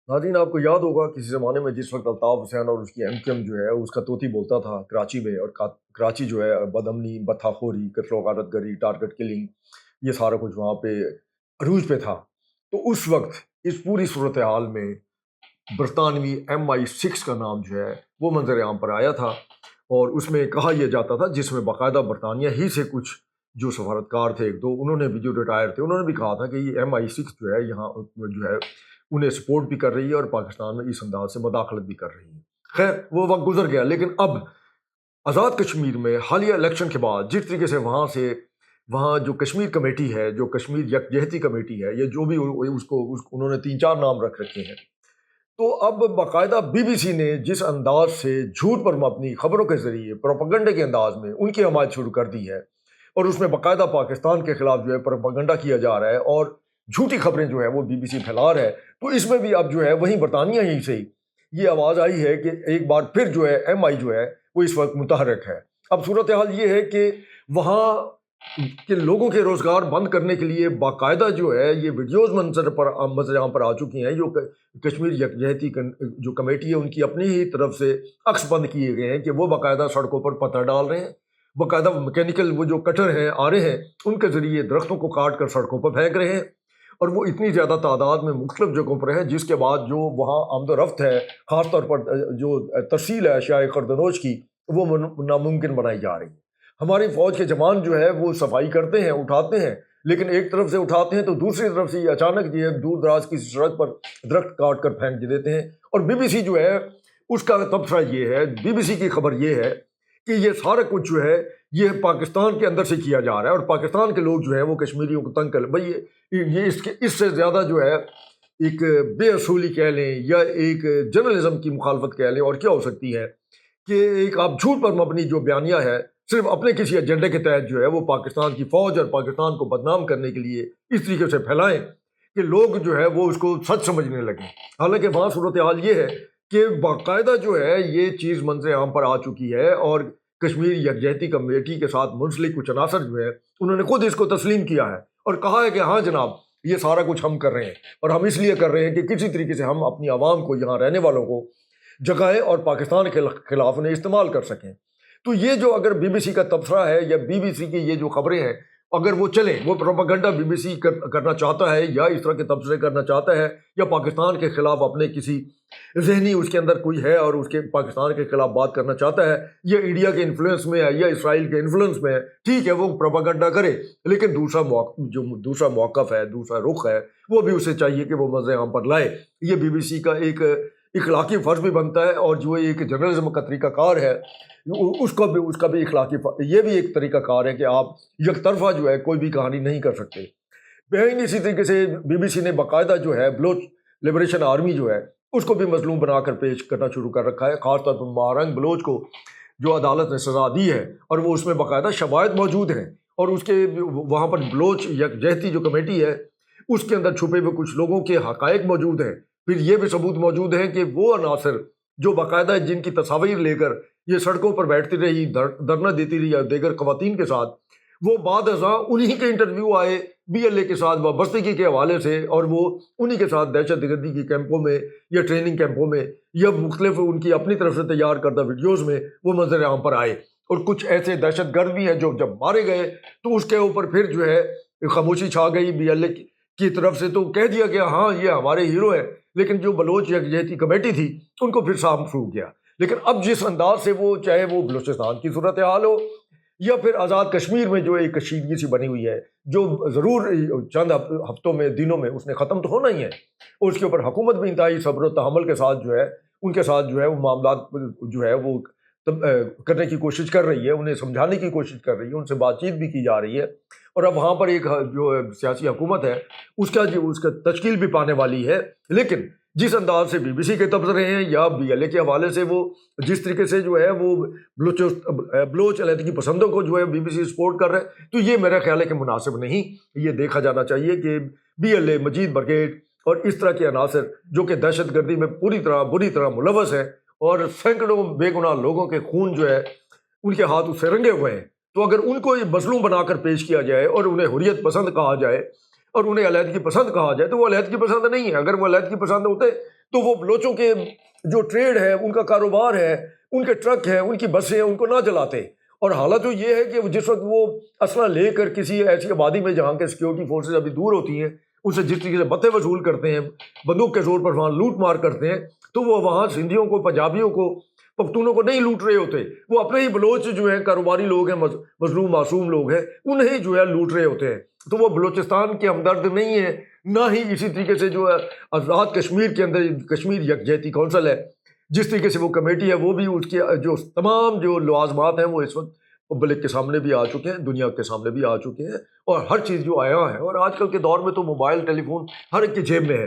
नाज़रीन, आपको याद होगा किसी ज़माने में जिस वक़्त अल्ताफ़ हुसैन और उसकी एमकेएम जो है उसका तोती बोलता था कराची में, और कराची जो है बदअमनी, बदखाखोरी, कत्ल गारत गरी, टारगेट किलिंग, ये सारा कुछ वहाँ पे अरूज पे था। तो उस वक़्त इस पूरी सूरत हाल में बरतानवी MI6 का नाम जो है वो मंजर आम पर आया था, और उसमें कहा यह जाता था, जिसमें बाकायदा बरतानिया ही से कुछ जो सफारतकार थे एक दो, उन्होंने भी जो रिटायर थे उन्होंने भी कहा था कि ये MI6 जो है यहाँ जो है उन्हें सपोर्ट भी कर रही है और पाकिस्तान में इस अंदाज से मदाखलत भी कर रही है। खैर वो वक्त गुजर गया, लेकिन अब आज़ाद कश्मीर में हालिया इलेक्शन के बाद जिस तरीके से वहाँ जो कश्मीर कमेटी है, जो कश्मीर यकजहती कमेटी है, ये जो भी उसको उन्होंने 3-4 नाम रख रखे हैं। तो अब बाकायदा BBC ने जिस अंदाज से झूठ पर मबनी खबरों के जरिए प्रोपेगेंडे के अंदाज में उनकी हमायत शुरू कर दी है, और उसमें बाकायदा पाकिस्तान के खिलाफ जो है प्रोपेगेंडा किया जा रहा है और झूठी खबरें जो है वो BBC फैला रहा है। तो इसमें भी अब जो है वहीं बरतानिया ही से ये आवाज़ आई है कि एक बार फिर जो है MI जो है वो इस वक्त मुतहरक है। अब सूरत हाल ये है कि वहाँ के लोगों के रोज़गार बंद करने के लिए बाकायदा जो है ये वीडियोज़ मंजर पर आ चुकी हैं, जो कश्मीर यकजहती जो कमेटी है उनकी अपनी ही तरफ से अक्स बंद किए गए हैं कि वो बाकायदा सड़कों पर पत्थर डाल रहे हैं, बाकायदा मैकेनिकल वो जो कटर हैं आ रहे हैं उनके ज़रिए दरख्तों को काट कर सड़कों पर फेंक रहे हैं, और वो इतनी ज़्यादा तादाद में मुख्तलिफ जगहों पर है, जिसके बाद जो वहाँ आमदोरफ्त है, ख़ासतौर पर जो तरसील है अशिया खरदनोश की, वो नामुमकिन बनाई जा रही है। हमारी फ़ौज के जवान जो है वो सफाई करते हैं, उठाते हैं, लेकिन एक तरफ से उठाते हैं तो दूसरी तरफ से ये अचानक जो है दूर दराज की सड़क पर दरख्त काट कर फेंक देते हैं। और BBC जो है उसका तबसरा ये है, BBC की खबर ये है कि ये सारा कुछ जो है ये पाकिस्तान के अंदर से किया जा रहा है, और पाकिस्तान के लोग जो है वो कश्मीरियों को तंग कर भाई ये इससे ज़्यादा जो है एक बेअसूली कह लें या एक जर्नलिज्म की मुखालफत कह लें और क्या हो सकती है कि एक आप झूठ पर मबनी जो बयानिया है सिर्फ अपने किसी एजेंडे के तहत जो है वो पाकिस्तान की फ़ौज और पाकिस्तान को बदनाम करने के लिए इस तरीके से फैलाएं कि लोग जो है वो उसको सच समझने लगें। हालांकि वहाँ सूरत हाल ये है कि बाकायदा जो है ये चीज़ मंजर आम पर आ चुकी है, और कश्मीर यकजहती कमेटी के साथ मुंसलिक कुछ अनासर जो है उन्होंने खुद इसको तस्लीम किया है और कहा है कि हाँ जनाब, ये सारा कुछ हम कर रहे हैं, और हम इसलिए कर रहे हैं कि किसी तरीके से हम अपनी आवाम को, यहाँ रहने वालों को जगाएं और पाकिस्तान के खिलाफ उन्हें इस्तेमाल कर सकें। तो ये जो अगर BBC का तबसरा है या BBC की ये जो खबरें हैं, अगर वो चलें, वो प्रोपेगेंडा BBC करना चाहता है या इस तरह के तबसरे करना चाहता है या पाकिस्तान के खिलाफ अपने किसी जहनी उसके अंदर कोई है और उसके पाकिस्तान के खिलाफ बात करना चाहता है, या इंडिया के इन्फ्लुएंस में है या इसराइल के इन्फ्लुएंस में है, ठीक है वो प्रोपेगेंडा करे, लेकिन जो दूसरा मौक़िफ़ है, दूसरा रुख है, वो भी उसे चाहिए कि वो मज़े आम पर लाए। ये BBC का एक इखलाकी फ़र्ज भी बनता है, और जो एक जर्नलिज्म का तरीक़ाकार है उसका भी ये भी एक तरीक़ाकार है कि आप एक तरफा जो है कोई भी कहानी नहीं कर सकते। बेहद इसी तरीके से BBC ने बाकायदा जो है बलोच लिबरेशन आर्मी जो है उसको भी मजलूम बनाकर पेश करना शुरू कर रखा है, ख़ासतौर पर महारंग बलोच को जो अदालत ने सज़ा दी है, और वो उसमें बाकायदा शवाहिद मौजूद हैं, और उसके वहाँ पर बलोच यकजहती जो कमेटी है उसके अंदर छुपे हुए कुछ लोगों के हक़ाइक़ मौजूद हैं। फिर ये भी सबूत मौजूद हैं कि वो अनासर जो बाकायदा जिनकी तस्वीर लेकर ये सड़कों पर बैठती रही, धरना देती रही देगर ख़वातीन के साथ, वो बाद अज़ां उन्हीं के इंटरव्यू आए BLA के साथ वाबस्तगी के हवाले से, और वो उन्हीं के साथ दहशतगर्दी की कैंपों में या ट्रेनिंग कैंपों में या मुख्तलिफ उनकी अपनी तरफ से तैयार करदा वीडियोज़ में वो मंजर आम पर आए। और कुछ ऐसे दहशतगर्द भी हैं जो जब मारे गए तो उसके ऊपर फिर जो है खामोशी छा गई BLA की तरफ से, तो कह दिया गया हाँ ये हमारे हीरो हैं, लेकिन जो बलोच यकजहती कमेटी थी उनको फिर साफ हो गया। लेकिन अब जिस अंदाज से वो, चाहे वो बलूचिस्तान की सूरत हाल हो या फिर आज़ाद कश्मीर में जो एक कशीदगी सी बनी हुई है, जो ज़रूर चंद हफ्तों में, दिनों में उसने ख़त्म तो होना ही है, और उसके ऊपर हुकूमत भी इंतहाई सब्र और तहम्मुल के साथ जो है उनके साथ जो है वो मामलात जो है वो करने की कोशिश कर रही है, उन्हें समझाने की कोशिश कर रही है, उनसे बातचीत भी की जा रही है, और अब वहाँ पर एक जो सियासी हुकूमत है उसका तश्कील भी पाने वाली है। लेकिन जिस अंदाज से BBC के तबसरे हैं या BLA के हवाले से वो जिस तरीके से जो है वो बलोच अलहदगी पसंदों को जो है BBC सपोर्ट कर रहे हैं, तो ये मेरा ख्याल है कि मुनासिब नहीं। ये देखा जाना चाहिए कि BLA, मजीद ब्रिगेड और इस तरह के अनासर जो कि दहशतगर्दी में बुरी तरह मुलवस है और सैकड़ों बेगुनाह लोगों के खून जो है उनके हाथ उससे रंगे हुए हैं, तो अगर उनको ये मजलूम बनाकर पेश किया जाए और उन्हें हुर्रियत पसंद कहा जाए और उन्हें अलहदगी पसंद कहा जाए, तो वो अलहदगी पसंद नहीं है। अगर वो अलहदगी पसंद होते تو وہ بلوچوں کے جو ٹریڈ ہے، ان کا کاروبار ہے، ان کے ٹرک ہیں، ان کی بسیں، ان کو نہ چلاتے۔ اور حالت تو یہ ہے کہ جس وقت وہ اسلحہ لے کر کسی ایسی آبادی میں جہاں کے سیکیورٹی فورسز ابھی دور ہوتی ہیں، ان سے جس طریقے سے بتیں وصول کرتے ہیں، بندوق کے زور پر وہاں لوٹ مار کرتے ہیں، تو وہ وہاں سندھیوں کو، پنجابیوں کو، پختونوں کو نہیں لوٹ رہے ہوتے، وہ اپنے ہی بلوچ جو ہیں کاروباری لوگ ہیں، مظلوم معصوم لوگ ہیں، انہیں جو ہے لوٹ رہے ہوتے ہیں۔ تو وہ بلوچستان کے ہمدرد نہیں ہیں، نہ ہی اسی طریقے سے جو ہے آزاد کشمیر کے اندر کشمیر یکجہتی کونسل ہے، جس طریقے سے وہ کمیٹی ہے، وہ بھی اس کے جو تمام جو لوازمات ہیں وہ اس وقت پبلک کے سامنے بھی آ چکے ہیں، دنیا کے سامنے بھی آ چکے ہیں، اور ہر چیز جو آیا ہے، اور آج کل کے دور میں تو موبائل ٹیلی فون ہر ایک کی جیب میں ہے،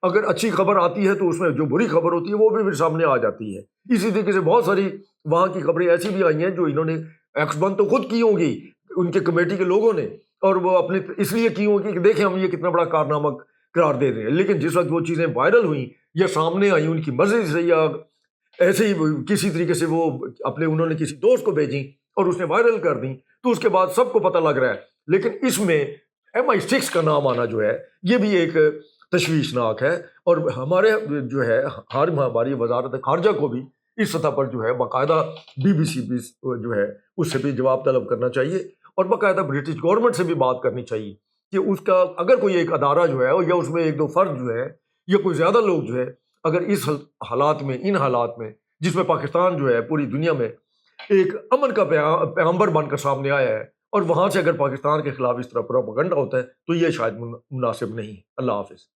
اگر اچھی خبر آتی ہے تو اس میں جو بری خبر ہوتی ہے وہ بھی پھر سامنے آ جاتی ہے۔ اسی طریقے سے بہت ساری وہاں کی خبریں ایسی بھی آئی ہیں جو انہوں نے ایکس بند تو خود کی ہوں گی ان کے کمیٹی کے لوگوں نے، اور وہ اپنے اس لیے کی ہوں گی کہ دیکھیں ہم یہ کتنا بڑا کارنامہ قرار دے رہے ہیں، لیکن جس وقت وہ چیزیں وائرل ہوئیں یا سامنے آئیں ان کی مرضی سے، یا ایسے ہی کسی طریقے سے وہ اپنے انہوں نے کسی دوست کو بھیجیں اور اس نے وائرل کر دیں، تو اس کے بعد سب کو پتہ لگ رہا ہے۔ لیکن اس میں MI6 کا نام آنا جو ہے یہ بھی ایک تشویشناک ہے، اور ہمارے جو ہے ہماری وزارت خارجہ کو بھی اس سطح پر جو ہے باقاعدہ BBC بھی جو ہے اس سے بھی جواب طلب کرنا چاہیے، اور باقاعدہ برٹش گورنمنٹ سے بھی بات کرنی چاہیے کہ اس کا اگر کوئی ایک ادارہ جو ہے یا اس میں ایک دو فرد جو ہے یا کوئی زیادہ لوگ جو ہے اگر اس حالات میں، ان حالات میں جس میں پاکستان جو ہے پوری دنیا میں ایک امن کا پیغمبر بن کر سامنے آیا ہے، اور وہاں سے اگر پاکستان کے خلاف اس طرح پروپیگنڈا ہوتا ہے تو یہ شاید مناسب نہیں۔ اللہ حافظ۔